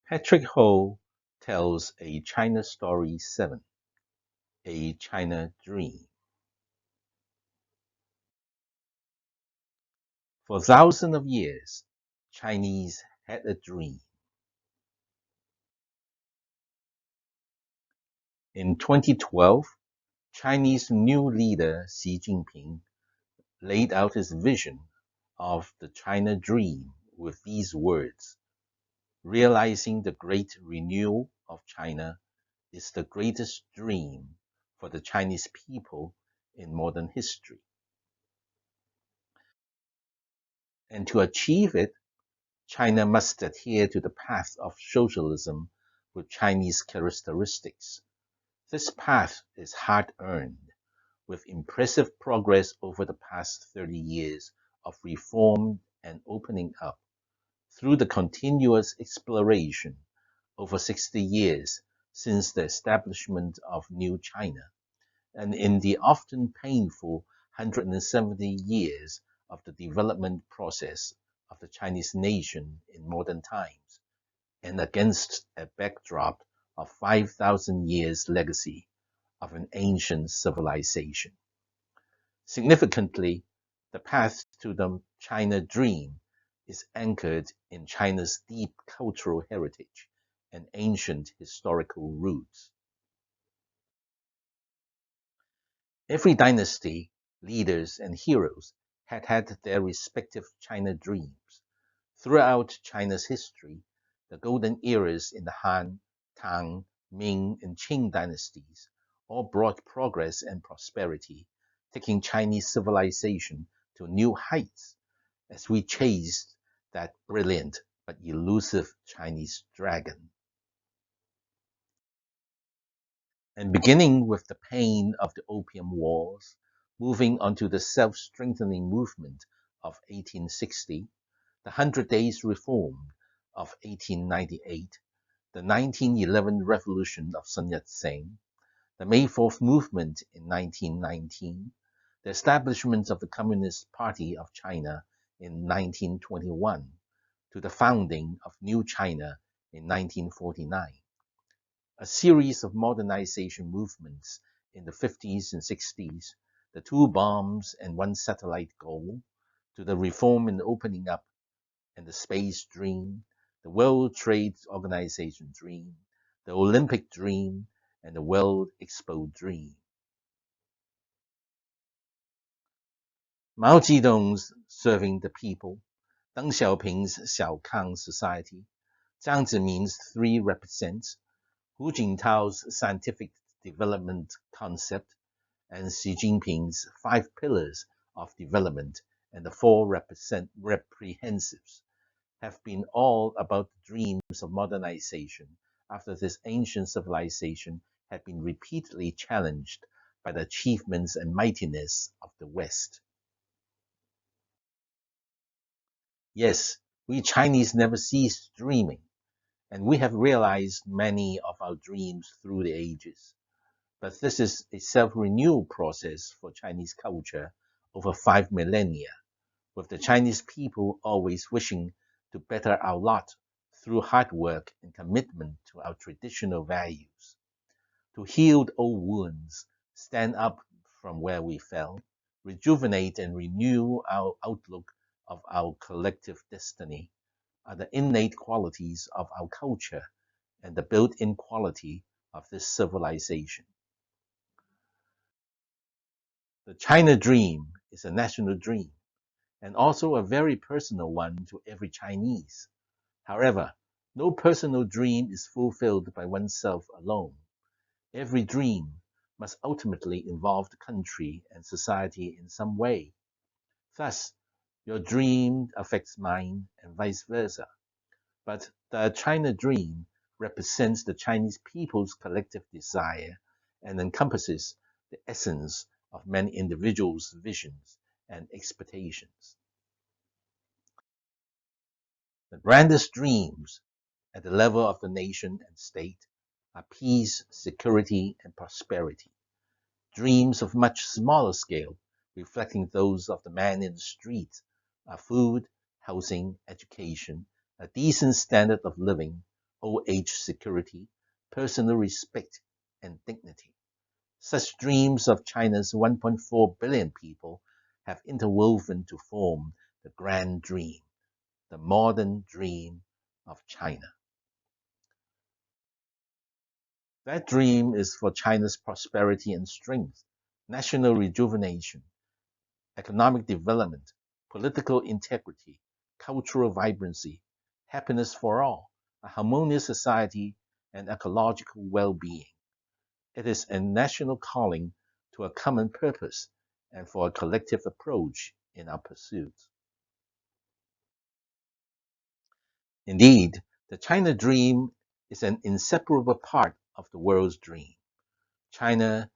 Patrick Ho tells a China Story 7, A China Dream. For thousands of years, Chinese had a dream. In 2012, Chinese new leader Xi Jinping laid out his vision of the China dream with these words: realizing the great renewal of China is the greatest dream for the Chinese people in modern history. And to achieve it, China must adhere to the path of socialism with Chinese characteristics. This path is hard-earned, with impressive progress over the past 30 years of reform and opening up, through the continuous exploration over 60 years since the establishment of New China, and in the often painful 170 years of the development process of the Chinese nation in modern times, and against a backdrop of 5,000 years legacy of an ancient civilization. Significantly, the path to the China dream is anchored in China's deep cultural heritage and ancient historical roots. Every dynasty, leaders, and heroes had their respective China dreams. Throughout China's history, the golden eras in the Han, Tang, Ming, and Qing dynasties all brought progress and prosperity, taking Chinese civilization to new heights as we chased that brilliant but elusive Chinese dragon. And beginning with the pain of the Opium Wars, moving on to the self-strengthening movement of 1860, the 100 Days Reform of 1898, the 1911 Revolution of Sun Yat-sen, the May 4th Movement in 1919, the establishment of the Communist Party of China in 1921, to the founding of New China in 1949. A series of modernization movements in the 50s and 60s, the 2 bombs and 1 satellite goal, to the reform and opening up and the space dream, the World Trade Organization dream, the Olympic dream, and the World Expo dream. Mao Zedong's serving the people, Deng Xiaoping's Xiaokang society, Jiang Zemin's 3 represents, Hu Jintao's scientific development concept, and Xi Jinping's 5 pillars of development and the 4 reprehensives have been all about the dreams of modernization after this ancient civilization had been repeatedly challenged by the achievements and mightiness of the West. Yes, we Chinese never ceased dreaming, and we have realized many of our dreams through the ages. But this is a self-renewal process for Chinese culture over 5 millennia, with the Chinese people always wishing to better our lot through hard work and commitment to our traditional values, to heal old wounds, stand up from where we fell, rejuvenate and renew our outlook of our collective destiny, are the innate qualities of our culture and the built-in quality of this civilization. The China dream is a national dream, and also a very personal one to every Chinese. However, no personal dream is fulfilled by oneself alone. Every dream must ultimately involve the country and society in some way. Thus, your dream affects mine and vice versa. But the China dream represents the Chinese people's collective desire and encompasses the essence of many individuals' visions and expectations. The grandest dreams at the level of the nation and state are peace, security, and prosperity. Dreams of much smaller scale, reflecting those of the man in the street, are food, housing, education, a decent standard of living, old age security, personal respect, and dignity. Such dreams of China's 1.4 billion people have interwoven to form the grand dream, the modern dream of China. That dream is for China's prosperity and strength, national rejuvenation, economic development, political integrity, cultural vibrancy, happiness for all, a harmonious society, and ecological well-being. It is a national calling to a common purpose and for a collective approach in our pursuits. Indeed, the China dream is an inseparable part of the world's dream. China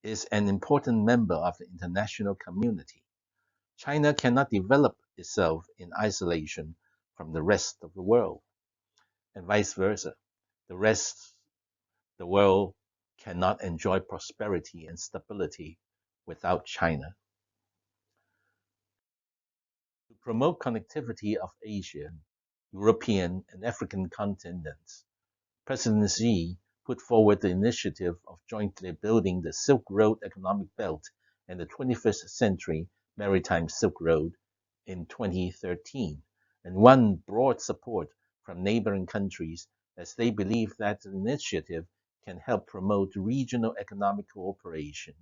is an important member of the international community. China cannot develop itself in isolation from the rest of the world, and vice versa. The world cannot enjoy prosperity and stability without China. To promote connectivity of Asia, European, and African continents, President Xi put forward the initiative of jointly building the Silk Road Economic Belt and the 21st Century Maritime Silk Road in 2013, and won broad support from neighboring countries as they believe that the initiative can help promote regional economic cooperation,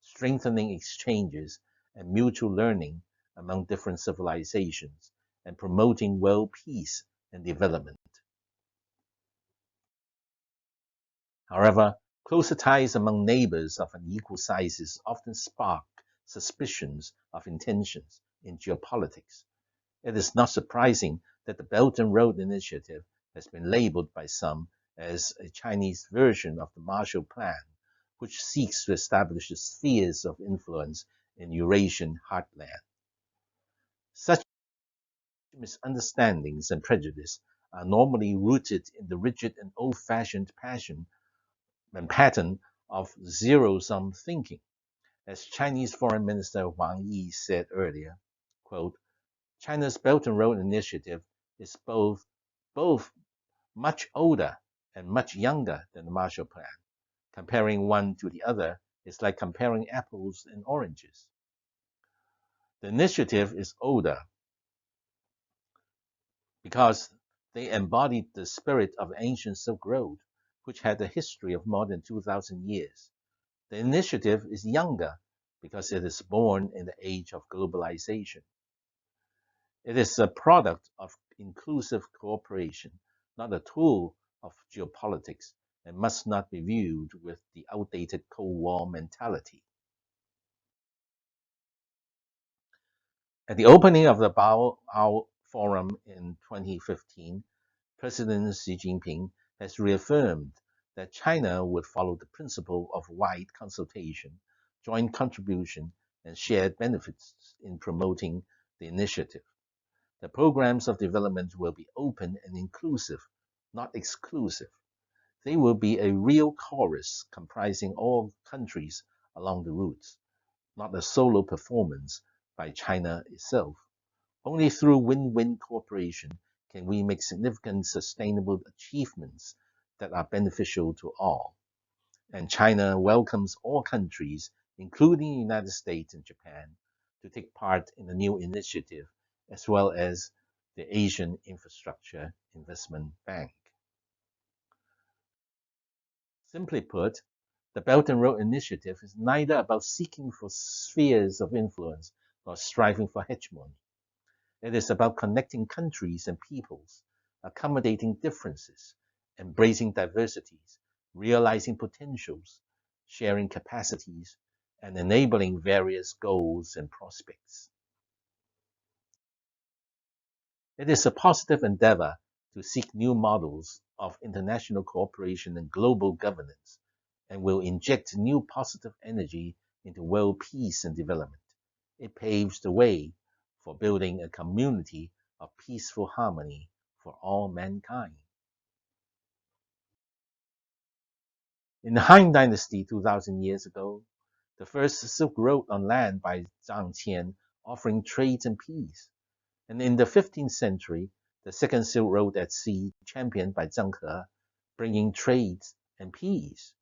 strengthening exchanges and mutual learning among different civilizations, and promoting world peace and development. However, closer ties among neighbors of unequal sizes often spark suspicions of intentions in geopolitics. It is not surprising that the Belt and Road Initiative has been labeled by some as a Chinese version of the Marshall Plan, which seeks to establish spheres of influence in Eurasian heartland. Such misunderstandings and prejudice are normally rooted in the rigid and old-fashioned pattern of zero-sum thinking. As Chinese Foreign Minister Wang Yi said earlier, quote, China's Belt and Road Initiative is both much older and much younger than the Marshall Plan. Comparing one to the other is like comparing apples and oranges. The initiative is older because they embodied the spirit of ancient Silk Road, which had a history of more than 2,000 years. The initiative is younger because it is born in the age of globalization. It is a product of inclusive cooperation, not a tool of geopolitics, and must not be viewed with the outdated Cold War mentality. At the opening of the Bao Forum in 2015, President Xi Jinping has reaffirmed that China would follow the principle of wide consultation, joint contribution, and shared benefits in promoting the initiative. The programs of development will be open and inclusive, not exclusive. They will be a real chorus comprising all countries along the routes, not a solo performance by China itself. Only through win-win cooperation can we make significant sustainable achievements that are beneficial to all. And China welcomes all countries, including the United States and Japan, to take part in the new initiative, as well as the Asian Infrastructure Investment Bank. Simply put, the Belt and Road Initiative is neither about seeking for spheres of influence nor striving for hegemony. It is about connecting countries and peoples, accommodating differences, embracing diversities, realizing potentials, sharing capacities, and enabling various goals and prospects. It is a positive endeavor to seek new models of international cooperation and global governance, and will inject new positive energy into world peace and development. It paves the way for building a community of peaceful harmony for all mankind. In the Han Dynasty 2,000 years ago, the first Silk Road on land by Zhang Qian offering trade and peace. And in the 15th century, the Second Silk Road at sea, championed by Zheng He, bringing trade and peace.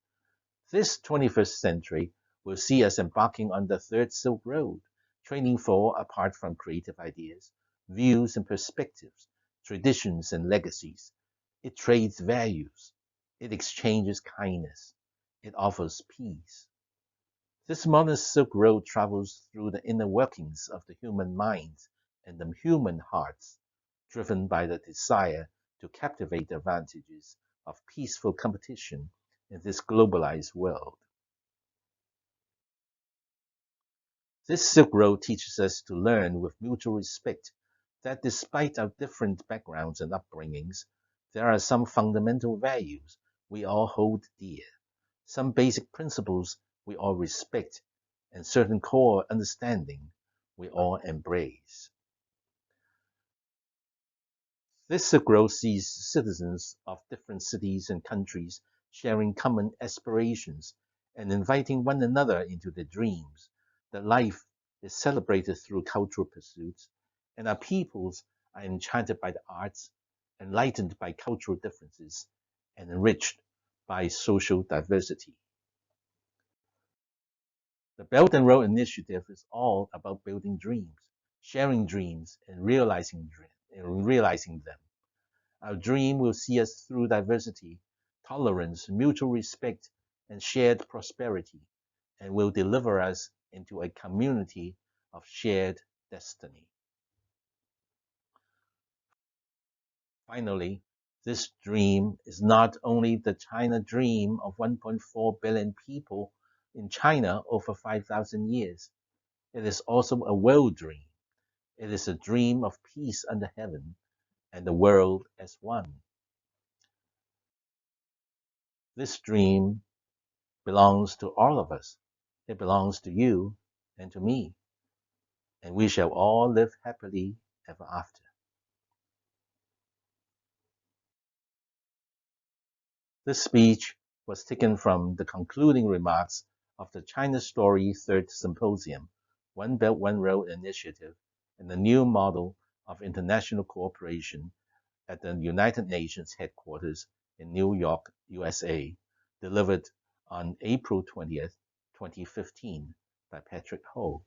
This 21st century will see us embarking on the Third Silk Road, trading for, apart from creative ideas, views and perspectives, traditions and legacies. It trades values. It exchanges kindness. It offers peace. This modern Silk Road travels through the inner workings of the human minds and the human hearts, driven by the desire to captivate the advantages of peaceful competition in this globalized world. This Silk Road teaches us to learn with mutual respect that despite our different backgrounds and upbringings, there are some fundamental values we all hold dear, some basic principles we all respect, and certain core understanding we all embrace. This Silk Road sees citizens of different cities and countries sharing common aspirations and inviting one another into their dreams. That life is celebrated through cultural pursuits, and our peoples are enchanted by the arts, enlightened by cultural differences, and enriched by social diversity. The Belt and Road Initiative is all about building dreams, sharing dreams, and realizing them. Our dream will see us through diversity, tolerance, mutual respect, and shared prosperity, and will deliver us into a community of shared destiny. Finally, this dream is not only the China dream of 1.4 billion people in China over 5,000 years. It is also a world dream. It is a dream of peace under heaven and the world as one. This dream belongs to all of us. It belongs to you and to me. And we shall all live happily ever after. This speech was taken from the concluding remarks of the China Story Third Symposium, One Belt, One Road initiative, and the new model of international cooperation at the United Nations headquarters in New York, USA, delivered on April 20th, 2015 by Patrick Ho.